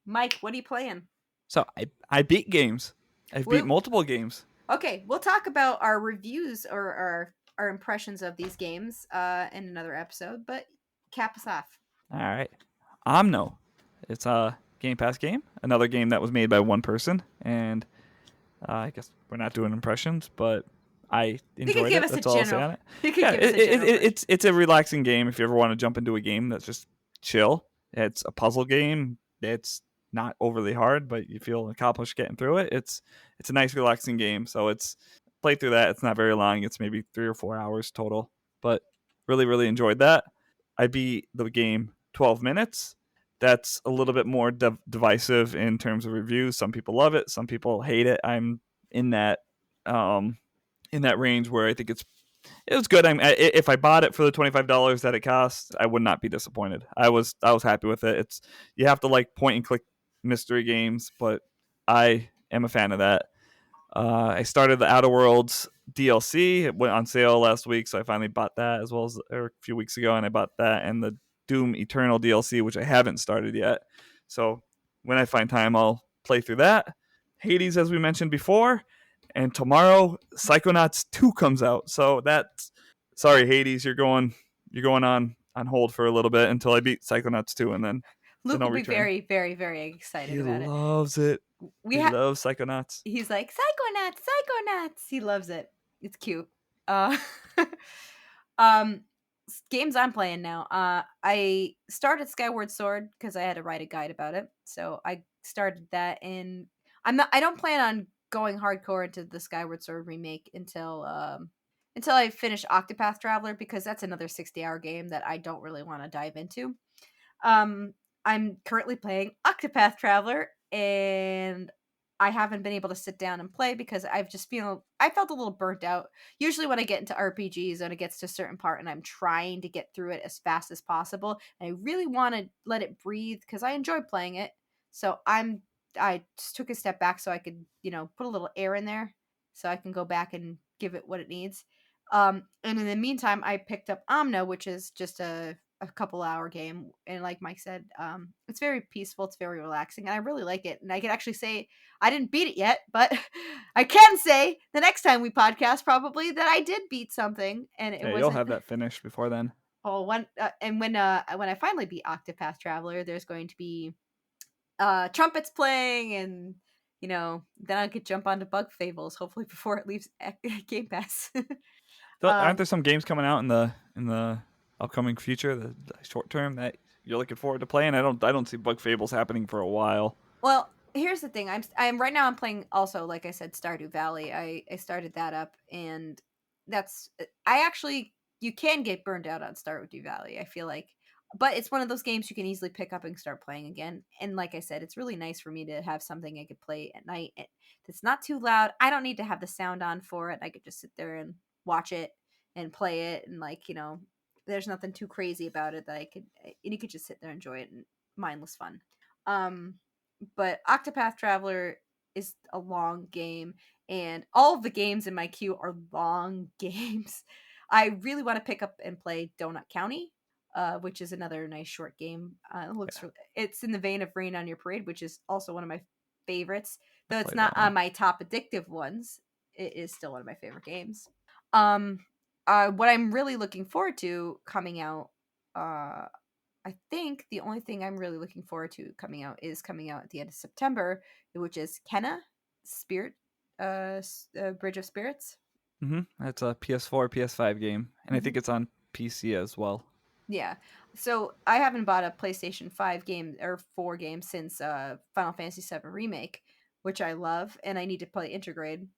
Mike, what are you playing? So I beat games. I've beat multiple games. Okay, we'll talk about our reviews or our impressions of these games in another episode, but cap us off. All right. Omno. It's a Game Pass game. Another game that was made by one person. And I guess we're not doing impressions, but I You could enjoyed give it. us a That's all I'll say general. on it. You could Yeah, give us a general version. it's a relaxing game if you ever want to jump into a game that's just chill. It's a puzzle game. It's not overly hard, but you feel accomplished getting through it. It's a nice relaxing game. So it's played through that. It's not very long. It's maybe 3 or 4 hours total, but really enjoyed that. I beat the game 12 minutes. That's a little bit more divisive in terms of reviews. Some people love it. Some people hate it. I'm in that um, in that range where I think it was good. If I bought it for the $25 that it cost, I would not be disappointed. I was happy with it. It's you have to like point and click mystery games, but I am a fan of that. I started the Outer Worlds DLC. It went on sale last week, so I finally bought that as well as or a few weeks ago, and I bought that and the Doom Eternal DLC, which I haven't started yet. So when I find time, I'll play through that. Hades, as we mentioned before, and tomorrow Psychonauts 2 comes out. So that's sorry, Hades, you're going on hold for a little bit until I beat Psychonauts 2, and then Luke will I'll be return. very excited He about it. loves it. We He have. loves Psychonauts. He's like Psychonauts, Psychonauts. He loves it. It's cute. Uh, um, games I'm playing now. I started Skyward Sword because I had to write a guide about it. So I started that, and I'm not. I don't plan on going hardcore into the Skyward Sword remake until I finish Octopath Traveler because that's another 60-hour game that I don't really want to dive into. Um, I'm currently playing Octopath Traveler, and I haven't been able to sit down and play because I felt a little burnt out. Usually when I get into RPGs and it gets to a certain part and I'm trying to get through it as fast as possible, and I really want to let it breathe because I enjoy playing it. So I just took a step back so I could, put a little air in there so I can go back and give it what it needs. And in the meantime, I picked up Omna, which is just a couple hour game, and like Mike said, it's very peaceful, it's very relaxing, and I really like it. And I can actually say I didn't beat it yet, but I can say the next time we podcast probably that I did beat something, and it Yeah, you'll wasn't have that finished before then. and when I finally beat Octopath Traveler, there's going to be trumpets playing, and then I could jump onto Bug Fables hopefully before it leaves Game Pass. Aren't um there some games coming out in the upcoming future, the short term that you're looking forward to playing? I don't see Bug Fables happening for a while. Well, here's the thing. I'm right now. I'm playing also, like I said, Stardew Valley. I started that up, and that's I actually you can get burned out on Stardew Valley. I feel like, but it's one of those games you can easily pick up and start playing again. And like I said, it's really nice for me to have something I could play at night. It's not too loud. I don't need to have the sound on for it. I could just sit there and watch it and play it, and there's nothing too crazy about it that I could. And you could just sit there and enjoy it and mindless fun. Um, but Octopath Traveler is a long game, and all of the games in my queue are long games. I really want to pick up and play Donut County, which is another nice short game. It's in the vein of Rain on Your Parade, which is also one of my favorites. I Though it's played not that on one. my top addictive ones, it is still one of my favorite games. Um, what I'm really looking forward to coming out, uh, I think the only thing I'm really looking forward to coming out at the end of September, which is Kenna Spirit, Bridge of Spirits. It's a PS4, PS5 game, and I Hmm. think it's on PC as well. Yeah, so I haven't bought a PlayStation 5 game or 4 game since Final Fantasy 7 Remake, which I love, and I need to play Intergrade.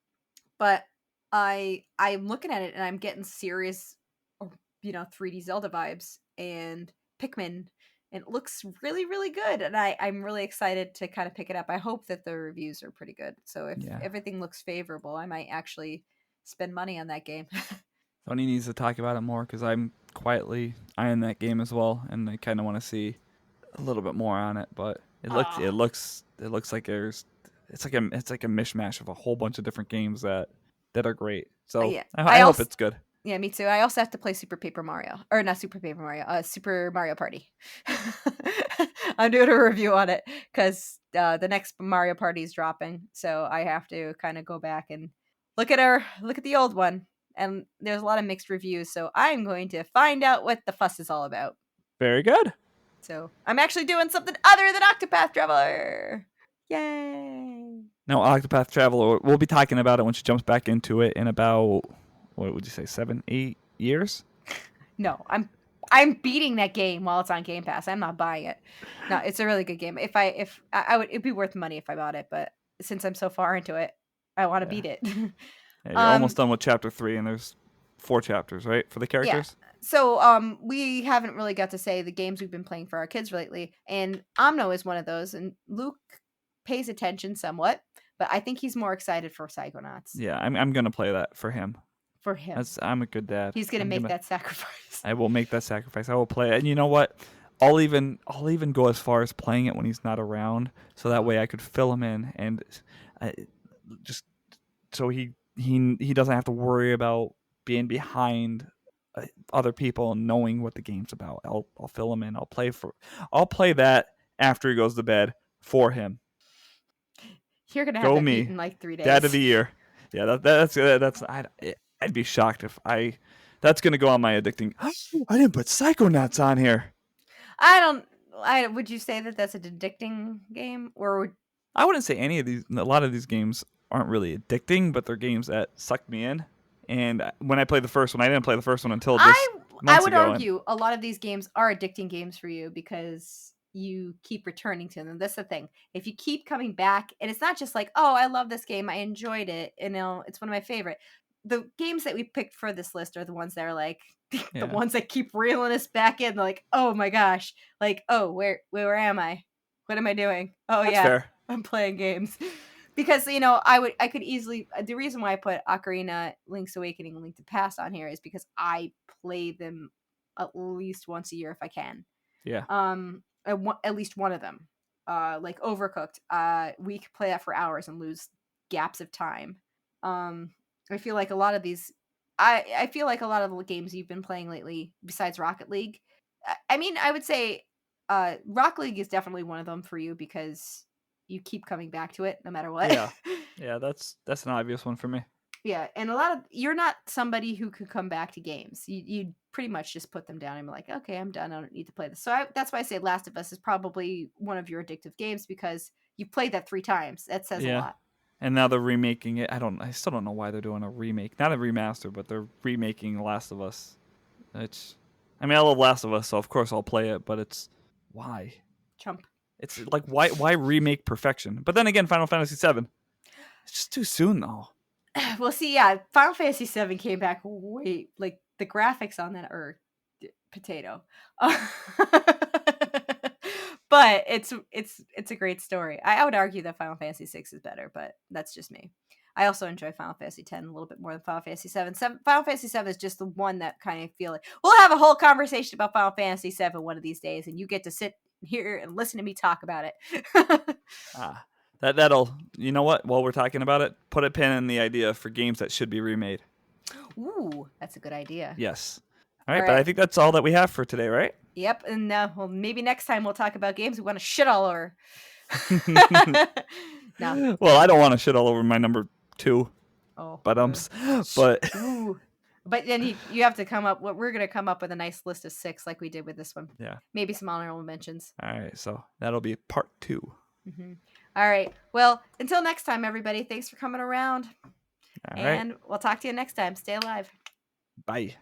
But I'm looking at it and I'm getting serious, or 3D Zelda vibes and Pikmin, and it looks really good. And I'm really excited to kind of pick it up. I hope that the reviews are pretty good. So if Yeah, everything looks favorable, I might actually spend money on that game. Tony needs to talk about it more because I'm quietly eyeing that game as well, and I kind of want to see a little bit more on it. But it looks Oh, it looks it looks like it's like a mishmash of a whole bunch of different games that are great. So yeah. I hope it's good. Yeah, me too. I also have to play Super Paper Mario, or not Super Paper Mario, Super Mario Party. I'm doing a review on it because the next Mario Party is dropping, so I have to kind of go back and look at the old one. And there's a lot of mixed reviews, so I'm going to find out what the fuss is all about. Very good. So I'm actually doing something other than Octopath Traveler. Yay! No, Octopath Traveler. We'll be talking about it when she jumps back into it in about, what would you say, 7, 8 years? No, I'm beating that game while it's on Game Pass. I'm not buying it. No, it's a really good game. If I would, it'd be worth money if I bought it. But since I'm so far into it, I want to Yeah. beat it. Yeah, you're almost done with chapter 3, and there's 4 chapters, right, for the Yeah. characters? So we haven't really got to say the games we've been playing for our kids lately, and Omno is one of those, and Luke pays attention somewhat, but I think he's more excited for Psychonauts. Yeah, I'm gonna play that for him. For him. I'm a good dad. He's gonna make that sacrifice. I will make that sacrifice. I will play it. And you know what? I'll even go as far as playing it when he's not around, so that way I could fill him in and just so he doesn't have to worry about being behind other people and knowing what the game's about. I'll fill him in. I'll play that after he goes to bed for him. You're gonna have Go that me, beat in like 3 days. Dad of the year. Yeah, that's I'd be shocked if that's gonna go on my addicting. I didn't put Psychonauts on here. Would you say that that's an addicting game, or I wouldn't say any of these. A lot of these games aren't really addicting, but they're games that suck me in. And when I played the first one, I didn't play the first one until just months would ago. argue a lot of these games are addicting games for you because you keep returning to them. That's the thing. If you keep coming back, and it's not just like, oh, I love this game, I enjoyed it, it's one of my favorite. The games that we picked for this list are the ones that are like the ones that keep reeling us back in. Like, oh my gosh, like, oh, where am I? What am I doing? Oh, That's yeah, fair. I'm playing games. Because I could easily, the reason why I put Ocarina, Link's Awakening, and Link to Past on here is because I play them at least once a year if I can. Yeah. At least one of them. Like Overcooked, we could play that for hours and lose gaps of time. I feel like a lot of these, I feel like a lot of the games you've been playing lately, besides Rocket League, I mean, I would say, Rocket League is definitely one of them for you because you keep coming back to it no matter what. Yeah, that's an obvious one for me. Yeah, and you're not somebody who could come back to games. You pretty much just put them down and be like, okay, I'm done. I don't need to play this. So that's why I say Last of Us is probably one of your addictive games because you played that 3 times. That says a lot. And now they're remaking it. I still don't know why they're doing a remake, not a remaster, but they're remaking Last of Us. I love Last of Us, so of course I'll play it. But it's why? Chump. It's like why remake perfection? But then again, Final Fantasy VII. It's just too soon though. Well, see, yeah, Final Fantasy VII came back way, like, the graphics on that are potato. But it's a great story. I would argue that Final Fantasy VI is better, but that's just me. I also enjoy Final Fantasy X a little bit more than Final Fantasy VII. Final Fantasy VII is just the one that kind of feel like we'll have a whole conversation about Final Fantasy VII one of these days, and you get to sit here and listen to me talk about it. That'll, you know what? While we're talking about it, put a pin in the idea for games that should be remade. Ooh, that's a good idea. Yes. All right, but I think that's all that we have for today, right? Yep, and well, maybe next time we'll talk about games we want to shit all over. No. Well, I don't want to shit all over my number 2. Oh. But But then you have to come up. We're gonna come up with a nice list of 6, like we did with this one. Yeah. Maybe some honorable mentions. All right, so that'll be part 2. Mm-hmm. All right. Well, until next time, everybody. Thanks for coming around. All and right. we'll talk to you next time. Stay alive. Bye.